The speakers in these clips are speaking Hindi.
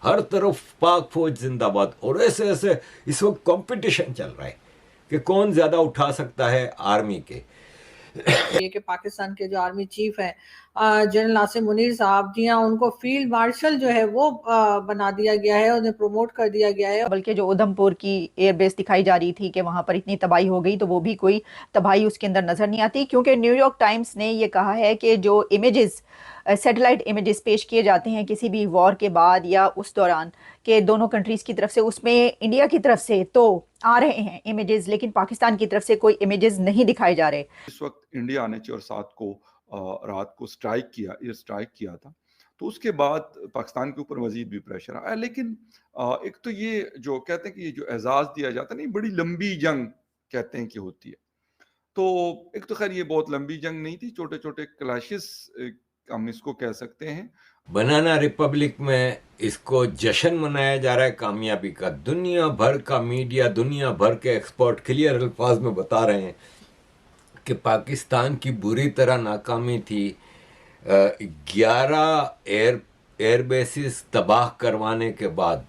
हर तरफ पाक फौज जिंदाबाद। और ऐसे ऐसे इस वक्त कंपटीशन चल रहा है कि कौन ज़्यादा उठा सकता है आर्मी के। ये कि पाकिस्तान के जो आर्मी चीफ हैं जनरल आसिम मुनीर साहब जी हैं, उनको फील्ड मार्शल जो है वो बना दिया गया है, उन्हें प्रमोट कर दिया गया है। बल्कि जो उधमपुर की एयरबेस दिखाई जा रही थी कि वहां पर इतनी तबाही हो गई, तो वो भी कोई तबाही उसके अंदर नजर नहीं आती, क्योंकि न्यूयॉर्क टाइम्स ने ये कहा है कि जो इमेजेस सैटेलाइट इमेजेस पेश किए जाते हैं किसी भी वॉर के बाद या उस दौरान के दोनों कंट्रीज की तरफ से, उसमें इंडिया की तरफ से तो आ रहे हैं इमेजेस, लेकिन पाकिस्तान की तरफ से कोई इमेजेस नहीं दिखाए जा रहे। इस वक्त इंडिया ने 4/7 को रात को एयर स्ट्राइक किया था, तो उसके बाद पाकिस्तान के ऊपर मजीद भी प्रेशर आया। लेकिन एक तो ये जो कहते हैं कि ये जो एजाज दिया जाता है ना, बड़ी लंबी जंग कहते हैं कि होती है, तो एक तो खैर ये बहुत लंबी जंग नहीं थी, छोटे छोटे क्लैशेस हम इसको कह सकते हैं। बनाना रिपब्लिक में इसको जश्न मनाया जा रहा है कामयाबी का। दुनिया भर का मीडिया, दुनिया भर के एक्सपर्ट क्लियर अल्फाज में बता रहे हैं कि पाकिस्तान की बुरी तरह नाकामी थी। 11 एयरबेसिस तबाह करवाने के बाद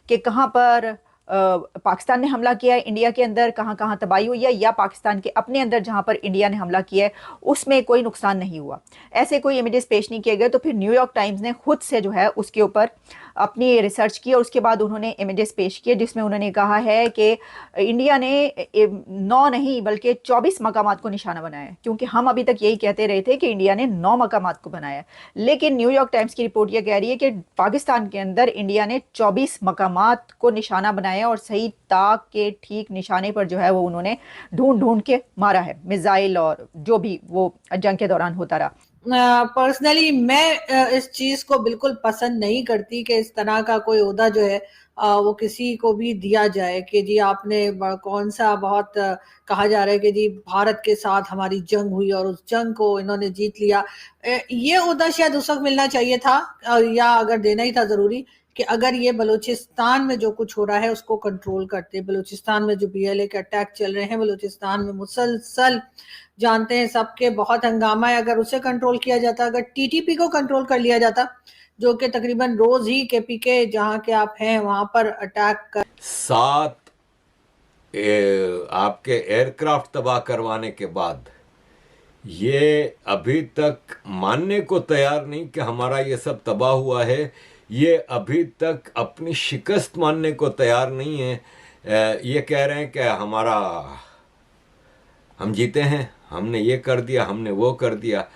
कि कहाँ पर पाकिस्तान ने हमला किया है इंडिया के अंदर, कहाँ कहाँ तबाही हुई है, या पाकिस्तान के अपने अंदर जहाँ पर इंडिया ने हमला किया है उसमें कोई नुकसान नहीं हुआ, ऐसे कोई इमेजेस पेश नहीं किए गए। तो फिर न्यूयॉर्क टाइम्स ने खुद से जो है उसके ऊपर अपनी रिसर्च की और उसके बाद उन्होंने इमेजेस पेश किए, जिसमें उन्होंने कहा है कि इंडिया ने 9 नहीं बल्कि 24 मकामात को निशाना बनाया है, क्योंकि हम अभी तक यही कहते रहे थे कि इंडिया ने 9 मकामात को बनाया है, लेकिन न्यूयॉर्क टाइम्स की रिपोर्ट यह कह रही है कि पाकिस्तान के अंदर इंडिया ने 24 मकामात को निशाना बनाया और सही ताक के ठीक निशाने पर जो है वो उन्होंने ढूंढ ढूंढ के मारा है मिसाइल और जो भी वो जंग के दौरान होता रहा। पर्सनली मैं इस चीज को बिल्कुल पसंद नहीं करती कि इस तरह का कोई ओहदा जो है वो किसी को भी दिया जाए कि जी आपने कौन सा बहुत कहा जा रहा है कि जी भारत के साथ हमारी जंग हुई और उस जंग को इन्होंने जीत लिया। ये ओहदा शायद उस वक्त मिलना चाहिए था, या अगर देना ही था जरूरी, कि अगर ये बलूचिस्तान में जो कुछ हो रहा है उसको कंट्रोल करते। बलूचिस्तान में जो BLA के अटैक चल रहे हैं बलूचिस्तान में मुसलसल, जानते हैं सबके बहुत हंगामा है, अगर उसे कंट्रोल किया जाता, अगर TTP को कंट्रोल कर लिया जाता, जो कि तकरीबन रोज ही KPK जहां के आप हैं वहां पर अटैक कर 7 आपके एयरक्राफ्ट तबाह करवाने के बाद ये अभी तक मानने को तैयार नहीं कि हमारा ये सब तबाह हुआ है। ये अभी तक अपनी शिकस्त मानने को तैयार नहीं है। ये कह रहे हैं कि हम जीते हैं, हमने ये कर दिया, हमने वो कर दिया।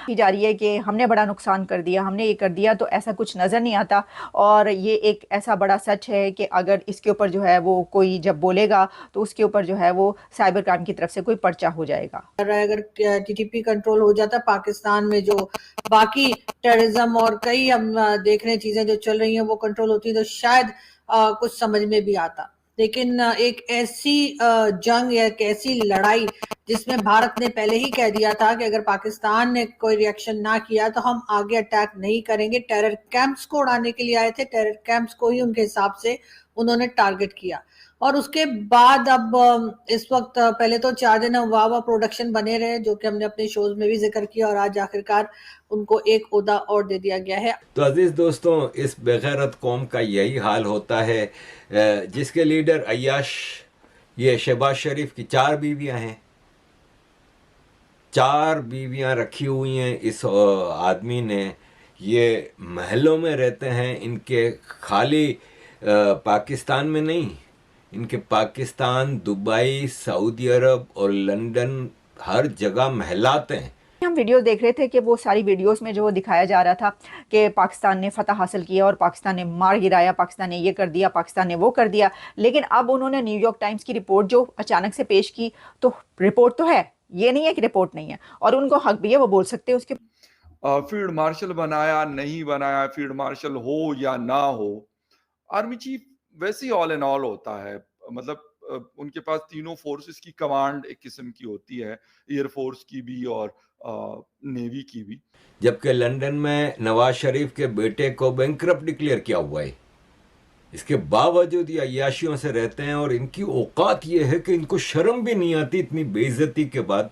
की जा रही है कि हमने बड़ा नुकसान कर दिया, हमने ये कर दिया, तो ऐसा कुछ नज़र नहीं आता। और ये एक ऐसा बड़ा सच है कि अगर इसके ऊपर जो है वो कोई जब बोलेगा तो उसके ऊपर जो है वो साइबर क्राइम की तरफ से कोई पर्चा हो जाएगा। अगर TTP कंट्रोल हो जाता, पाकिस्तान में जो बाकी टेररिज्म और कई हम देख रहे हैं चीजें जो चल रही हैं वो कंट्रोल होती, तो शायद कुछ समझ में भी आता। लेकिन एक ऐसी जंग या एक ऐसी लड़ाई जिसमें भारत ने पहले ही कह दिया था कि अगर पाकिस्तान ने कोई रिएक्शन ना किया तो हम आगे अटैक नहीं करेंगे। टेरर कैंप्स को उड़ाने के लिए आए थे, टेरर कैंप्स को ही उनके हिसाब से उन्होंने टारगेट किया। और उसके बाद अब इस वक्त पहले तो 4 दिन वाह प्रोडक्शन बने रहे, जो कि हमने अपने शोज में भी जिक्र किया, और आज आखिरकार उनको एक ओहदा और दे दिया गया है। तो अजीज दोस्तों, इस बेगैरत कौम का यही हाल होता है जिसके लीडर अय्याश, ये शहबाज शरीफ की 4 बीवियां हैं, 4 बीवियां रखी हुई हैं इस आदमी ने। ये महलों में रहते हैं, इनके खाली पाकिस्तान में नहीं, इनके पाकिस्तान, दुबई, सऊदी अरब और लंदन हर जगह महलाते हैं। हम वीडियो देख रहे थे कि वो सारी वीडियोस में जो दिखाया जा रहा था कि पाकिस्तान ने फतह हासिल किया और पाकिस्तान ने मार गिराया, पाकिस्तान ने ये कर दिया, पाकिस्तान ने वो कर दिया। लेकिन अब उन्होंने न्यूयॉर्क टाइम्स की रिपोर्ट जो अचानक से पेश की, तो रिपोर्ट तो है, ये नहीं है कि रिपोर्ट नहीं है, और उनको हक भी है, वो बोल सकते हैं उसके। फील्ड मार्शल बनाया नहीं बनाया, फील्ड मार्शल हो या ना हो, आर्मी चीफ वैसे ही ऑल एंड ऑल होता है। मतलब उनके पास तीनों फोर्सेस की कमांड एक किस्म की होती है, एयरफोर्स की भी और नेवी की भी। जबकि लंदन में नवाज शरीफ के बेटे को बैंकरप्ट डिक्लेयर किया हुआ है, इसके बावजूद ये अय्याशियों से रहते हैं। और इनकी औकात ये है कि इनको शर्म भी नहीं आती इतनी बेइज्जती के बाद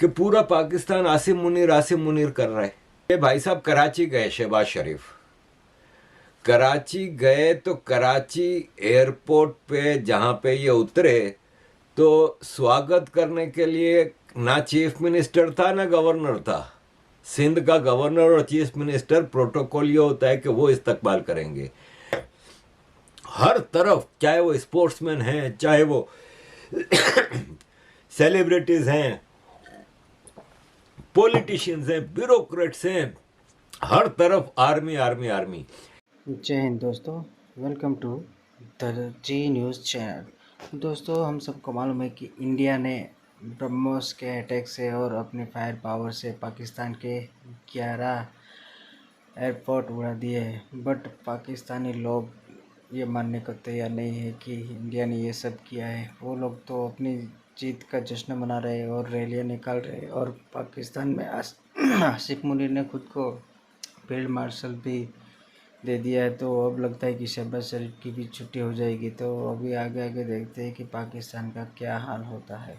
कि पूरा पाकिस्तान आसिम मुनीर कर रहा है। ये भाई साहब कराची गए, शहबाज शरीफ कराची गए तो कराची एयरपोर्ट पे जहाँ पे ये उतरे तो स्वागत करने के लिए ना चीफ मिनिस्टर था ना गवर्नर था। सिंध का गवर्नर और चीफ मिनिस्टर, प्रोटोकॉल ये होता है कि वो इस्तकबाल करेंगे। हर तरफ, चाहे वो स्पोर्ट्समैन हैं, चाहे वो सेलिब्रिटीज हैं, पॉलिटिशियंस हैं, ब्यूरोक्रेट्स हैं, हर तरफ आर्मी आर्मी आर्मी। जय हिंद दोस्तों, welcome to the Zee news channel. दोस्तों, हम सबको मालूम है कि इंडिया ने ब्रह्मोस के अटैक से और अपने फायर पावर से पाकिस्तान के 11 एयरपोर्ट उड़ा दिए हैं। बट पाकिस्तानी लोग ये मानने को तैयार नहीं है कि इंडिया ने ये सब किया है। वो लोग तो अपनी जीत का जश्न मना रहे हैं और रैलियाँ निकाल रहे हैं। और पाकिस्तान में आसिफ मुनीर ने खुद को फील्ड मार्शल भी दे दिया है। तो अब लगता है कि शहबाज शरीफ की भी छुट्टी हो जाएगी। तो अभी आगे आगे देखते हैं कि पाकिस्तान का क्या हाल होता है।